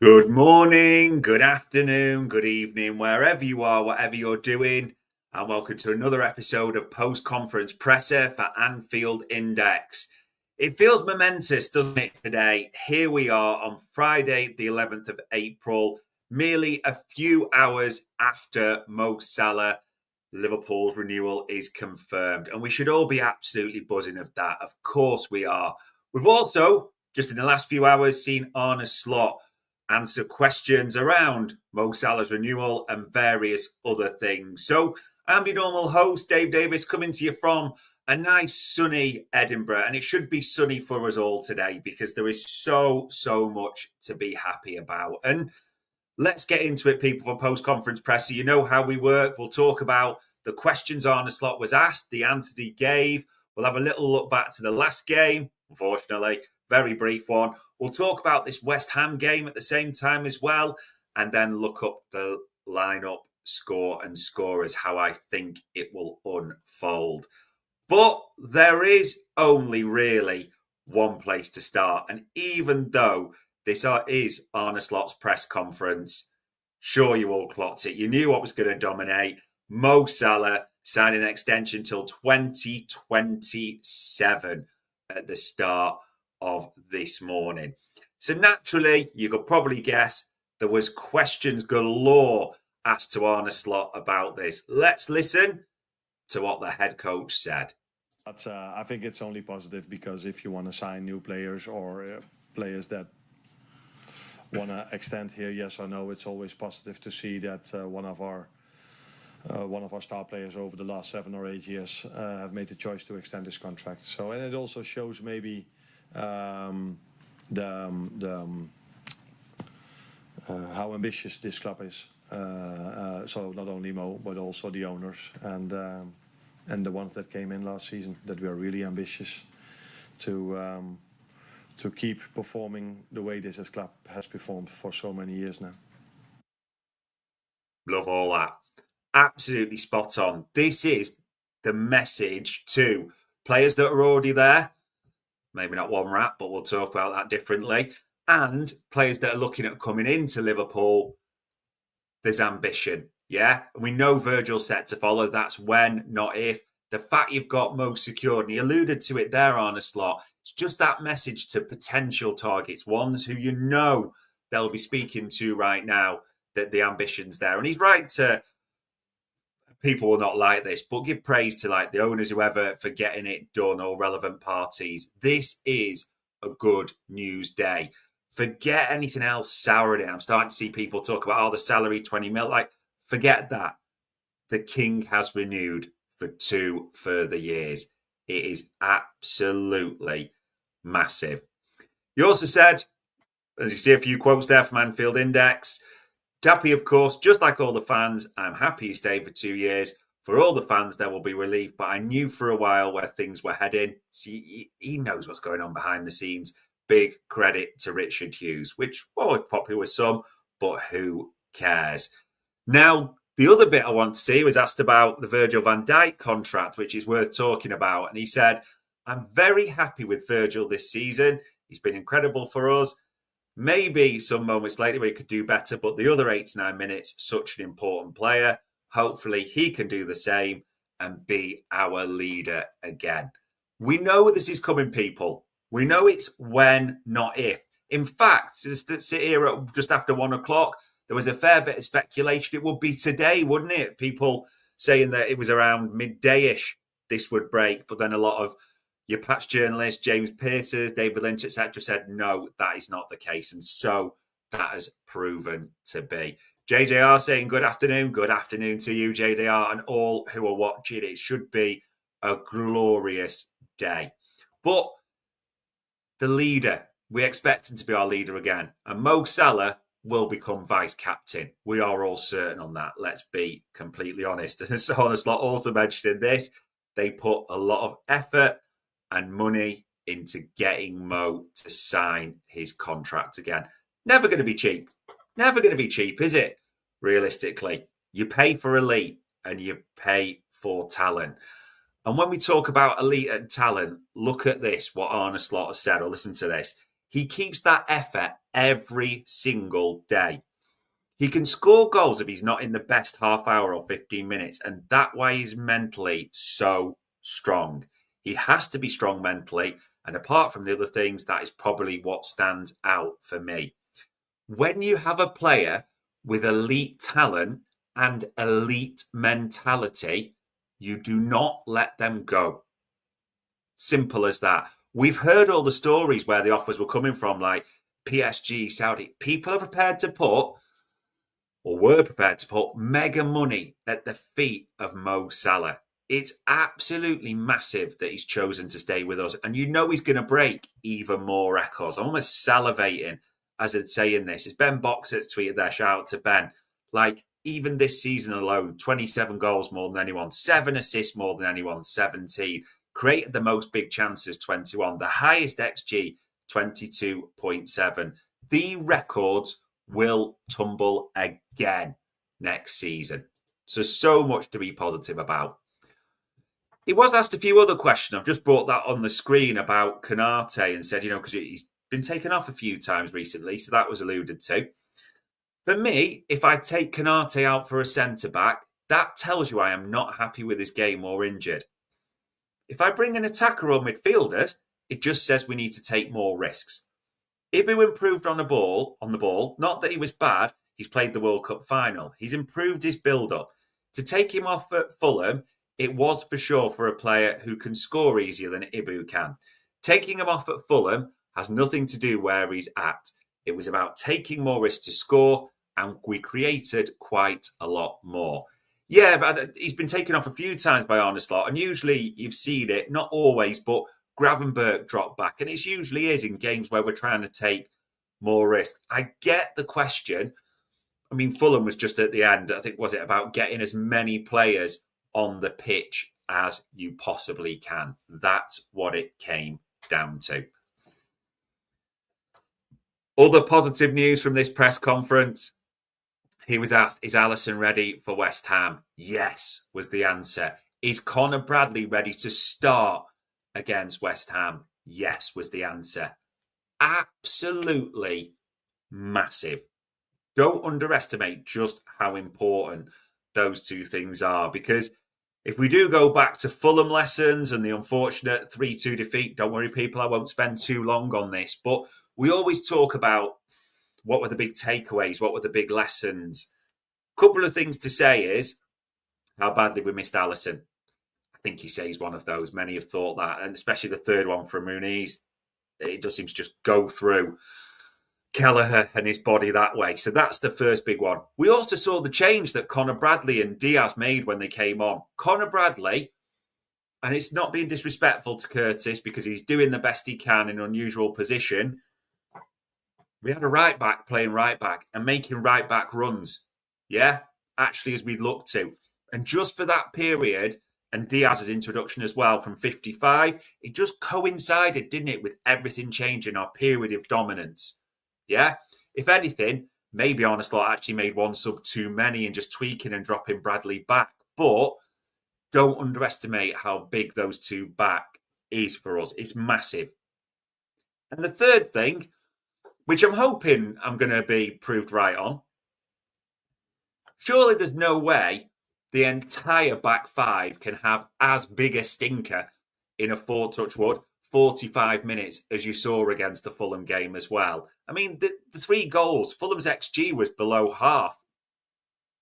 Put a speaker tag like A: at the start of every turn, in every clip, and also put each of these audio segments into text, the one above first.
A: Good morning, good afternoon, good evening, wherever you are, whatever you're doing, and welcome to another episode of Post Conference Presser for Anfield Index. It feels momentous, doesn't it, today? Here we are on Friday, the 11th of April, merely a few hours after Mo Salah, Liverpool's renewal is confirmed. And we should all be absolutely buzzing of that. Of course we are. We've also, just in the last few hours, seen Arne Slot answer questions around Mo Salah's renewal and various other things. So I'm your normal host, Dave Davis, coming to you from a nice sunny Edinburgh. And it should be sunny for us all today because there is so much to be happy about. And let's get into it, people, for post-conference presser. You know how we work. We'll talk about the questions Arne Slot was asked, the answers he gave. We'll have a little look back to the last game, unfortunately, very brief one. We'll talk about this West Ham game at the same time as well, and then look up the lineup, score and scorers, how I think it will unfold. But there is only really one place to start. And even though this is Arne Slot's press conference, sure you all clocked it. You knew what was going to dominate. Mo Salah signed an extension till 2027 at the start of this morning. So naturally, you could probably guess there was questions galore asked to Arne Slot about this. Let's listen to what the head coach said.
B: But I think it's only positive because if you want to sign new players or players that want to extend here, yes or no, it's always positive to see that one of our star players over the last 7 or 8 years have made the choice to extend his contract. So, and it also shows maybe how ambitious this club is. So not only Mo, but also the owners and the ones that came in last season, that we are really ambitious to keep performing the way this club has performed for so many years now.
A: Love all that. Absolutely spot on. This is the message to players that are already there. Maybe not one rap, but we'll talk about that differently. And players that are looking at coming into Liverpool. There's ambition. Yeah, and we know Virgil's set to follow. That's when, not if. The fact you've got Mo secured, and he alluded to it there, Arne Slot, it's just that message to potential targets, ones who you know they'll be speaking to right now, that the ambition's there. And he's right to, people will not like this, but give praise to like the owners, whoever, for getting it done, or relevant parties. This is a good news day. Forget anything else souring it. I'm starting to see people talk about, the salary 20 mil. Like, forget that. The king has renewed for 2 further years. It is absolutely massive. He also said, as you see a few quotes there from Anfield Index, happy, of course, just like all the fans. I'm happy he stayed for 2 years. For all the fans, there will be relief, but I knew for a while where things were heading. See, he knows what's going on behind the scenes. Big credit to Richard Hughes, which was popular with some, but who cares? Now, the other bit I want to see was asked about the Virgil van Dijk contract, which is worth talking about. And he said, I'm very happy with Virgil this season. He's been incredible for us. Maybe some moments later we could do better, but the other 8 to 9 minutes, such an important player. Hopefully he can do the same and be our leader again. We know this is coming, people. We know it's when, not if. In fact, sit here at just after 1 o'clock, there was a fair bit of speculation it would be today, wouldn't it? People saying that it was around midday-ish this would break, but then a lot of your patch journalists, James Pearces, David Lynch, etc., said no, that is not the case. And so that has proven to be. JJR saying good afternoon to you, JJR, and all who are watching. It should be a glorious day. But the leader, we expect him to be our leader again. And Mo Salah will become vice captain. We are all certain on that. Let's be completely honest. And as Arne Slot also mentioned in this, they put a lot of effort and money into getting Mo to sign his contract again. Never going to be cheap. Never going to be cheap, is it? Realistically, you pay for elite and you pay for talent. And when we talk about elite and talent, look at this, what Arne Slot has said, or listen to this. He keeps that effort every single day. He can score goals if he's not in the best half hour or 15 minutes, and that's why he's mentally so strong. He has to be strong mentally, and apart from the other things, that is probably what stands out for me. When you have a player with elite talent and elite mentality, you do not let them go. Simple as that. We've heard all the stories where the offers were coming from, like PSG, Saudi. People are prepared to put, or were prepared to put, mega money at the feet of Mo Salah. It's absolutely massive that he's chosen to stay with us. And you know he's going to break even more records. I'm almost salivating as I'm saying this. It's Ben Boxer's tweeted there. Shout out to Ben. Like, even this season alone, 27 goals more than anyone, 7 assists more than anyone, 17. Created the most big chances, 21. The highest XG, 22.7. The records will tumble again next season. So much to be positive about. He was asked a few other questions. I've just brought that on the screen about Konate and said, because he's been taken off a few times recently, so that was alluded to. For me, if I take Konate out for a centre-back, that tells you I am not happy with his game or injured. If I bring an attacker or midfielder, it just says we need to take more risks. Ibu improved on the ball, not that he was bad. He's played the World Cup final. He's improved his build-up. To take him off at Fulham, it was for sure for a player who can score easier than Ibu can. Taking him off at Fulham has nothing to do where he's at. It was about taking more risks to score, and we created quite a lot more. Yeah, but he's been taken off a few times by Arne Slot, and usually you've seen it, not always, but Gravenberch dropped back, and it usually is in games where we're trying to take more risk. I get the question. I mean, Fulham was just at the end, I think, was it about getting as many players on the pitch as you possibly can? That's what it came down to. Other positive news from this press conference. He was asked, is Alisson ready for West Ham? Yes, was the answer. Is Connor Bradley ready to start against West Ham? Yes, was the answer. Absolutely massive. Don't underestimate just how important those two things are, because if we do go back to Fulham lessons and the unfortunate 3-2 defeat, don't worry, people, I won't spend too long on this, but we always talk about what were the big takeaways, what were the big lessons. A couple of things to say is how badly we missed Alisson. I think he says one of those. Many have thought that, and especially the third one from Muniz. It does seem to just go through Kelleher and his body that way. So that's the first big one. We also saw the change that Connor Bradley and Diaz made when they came on. Connor Bradley, and it's not being disrespectful to Curtis because he's doing the best he can in an unusual position. We had a right back playing right back and making right back runs. Yeah, actually, as we'd look to. And just for that period, and Diaz's introduction as well from 55, it just coincided, didn't it, with everything changing, our period of dominance. Yeah? If anything, maybe Arne Slot actually made one sub too many and just tweaking and dropping Bradley back. But don't underestimate how big those two back is for us. It's massive. And the third thing, which I'm hoping I'm going to be proved right on, surely there's no way the entire back five can have as big a stinker in a touch wood 45 minutes as you saw against the Fulham game as well. I mean, the 3 goals, Fulham's XG was below half.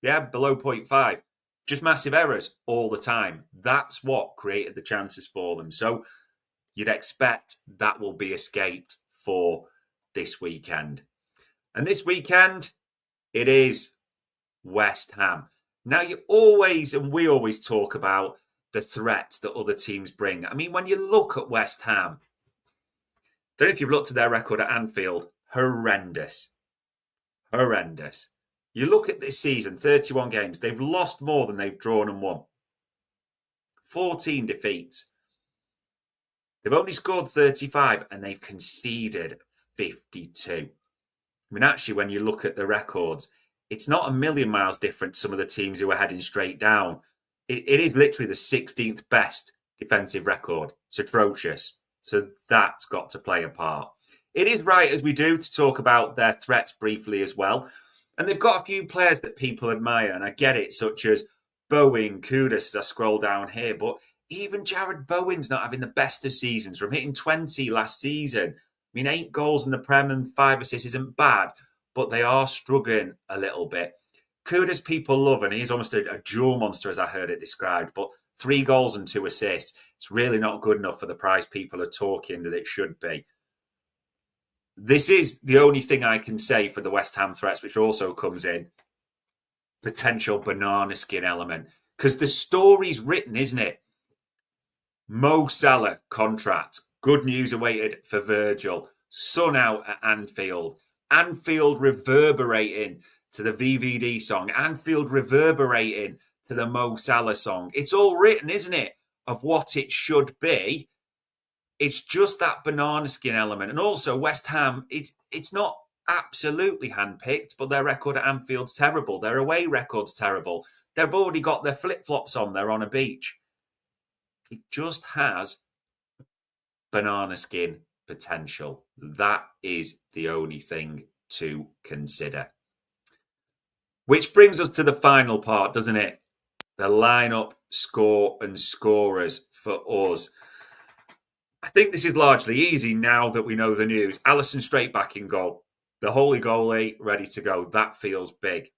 A: Yeah, below 0.5. Just massive errors all the time. That's what created the chances for them. So you'd expect that will be escaped for this weekend. And this weekend, it is West Ham. Now, we always talk about the threats that other teams bring. I mean, when you look at West Ham, I don't know if you've looked at their record at Anfield, horrendous. Horrendous. You look at this season, 31 games, they've lost more than they've drawn and won. 14 defeats. They've only scored 35 and they've conceded 52. I mean, actually, when you look at the records, it's not a million miles different to some of the teams who are heading straight down. It is literally the 16th best defensive record. It's atrocious. So that's got to play a part. it is right, as we do, to talk about their threats briefly as well. And they've got a few players that people admire, and I get it, such as Bowen, Kudus, as I scroll down here. But even Jared Bowen's not having the best of seasons, from hitting 20 last season. I mean, 8 goals in the Prem and 5 assists isn't bad, but they are struggling a little bit. Kudus people love, and he's almost a dual monster, as I heard it described, but 3 goals and 2 assists. It's really not good enough for the price people are talking that it should be. This is the only thing I can say for the West Ham threats, which also comes in potential banana skin element. Because the story's written, isn't it? Mo Salah contract. Good news awaited for Virgil. Sun out at Anfield. Anfield reverberating to the VVD song. Anfield reverberating to the Mo Salah song. It's all written, isn't it, of what it should be. It's just that banana skin element. And also West Ham, it's not absolutely handpicked, but their record at Anfield's terrible. Their away record's terrible. They've already got their flip-flops on. They're on a beach. It just has banana skin potential. That is the only thing to consider. Which brings us to the final part, doesn't it? The lineup, score and scorers for us. I think this is largely easy now that we know the news. Alisson straight back in goal. The holy goalie ready to go. That feels big.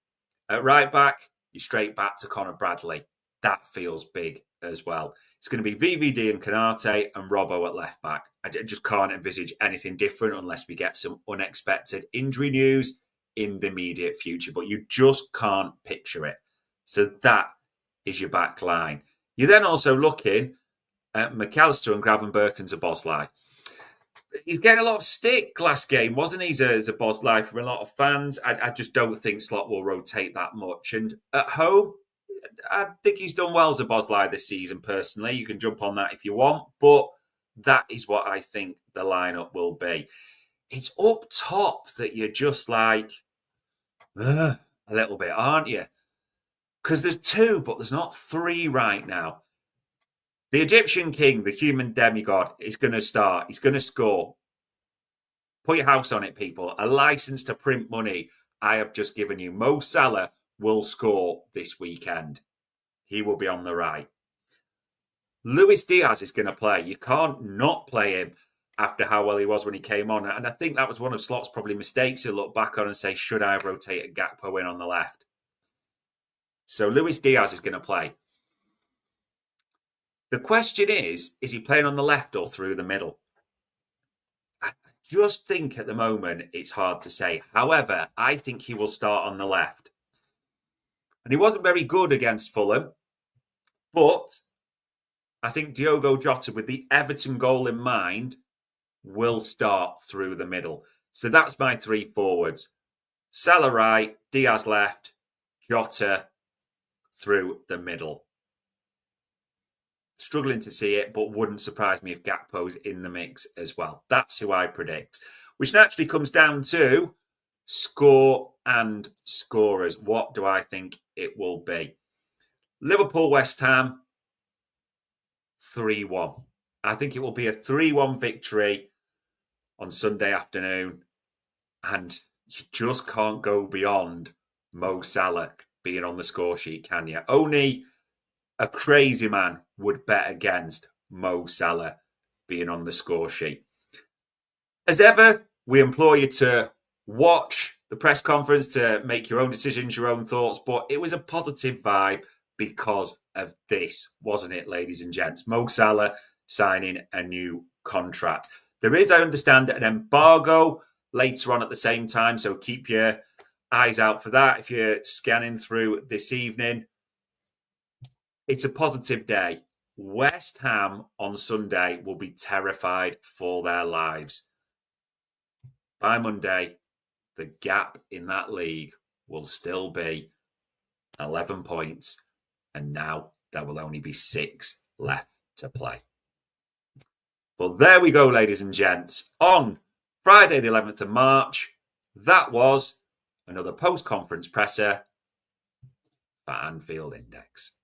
A: At right back, you're straight back to Connor Bradley. That feels big as well. It's going to be VVD and Canate and Robbo at left back. I just can't envisage anything different unless we get some unexpected injury news in the immediate future. But you just can't picture it. So that is your back line. You're then also looking at McAllister and Gravenberch and Szoboszlai. He's getting a lot of stick last game, wasn't he, as a Boslai from a lot of fans? I just don't think Slot will rotate that much. And at home, I think he's done well as a Boslai this season, personally. You can jump on that if you want, but that is what I think the lineup will be. It's up top that you're just like, a little bit, aren't you? Because there's 2, but there's not 3 right now. The Egyptian king, the human demigod, is going to start. He's going to score. Put your house on it, people. A license to print money I have just given you. Mo Salah will score this weekend. He will be on the right. Luis Diaz is going to play. You can't not play him after how well he was when he came on. And I think that was one of Slot's probably mistakes. He'll look back on and say, should I have rotated Gakpo in on the left? So Luis Diaz is going to play. The question is he playing on the left or through the middle? I just think at the moment it's hard to say. However, I think he will start on the left. And he wasn't very good against Fulham. But I think Diogo Jota, with the Everton goal in mind, will start through the middle. So that's my 3 forwards. Salah right, Diaz left, Jota through the middle. Struggling to see it, but wouldn't surprise me if Gakpo's in the mix as well. That's who I predict. Which naturally comes down to score and scorers. What do I think it will be? Liverpool West Ham, 3-1. I think it will be a 3-1 victory on Sunday afternoon. And you just can't go beyond Mo Salah being on the score sheet, can you? Only a crazy man would bet against Mo Salah being on the score sheet. As ever, we implore you to watch the press conference to make your own decisions, your own thoughts. But it was a positive vibe because of this, wasn't it, ladies and gents? Mo Salah signing a new contract. There is, I understand, an embargo later on at the same time. So keep your eyes out for that if you're scanning through this evening. It's a positive day. West Ham on Sunday will be terrified for their lives. By Monday, the gap in that league will still be 11 points. And now there will only be 6 left to play. Well, there we go, ladies and gents. On Friday, the 11th of March, that was another post-conference presser for Anfield Index.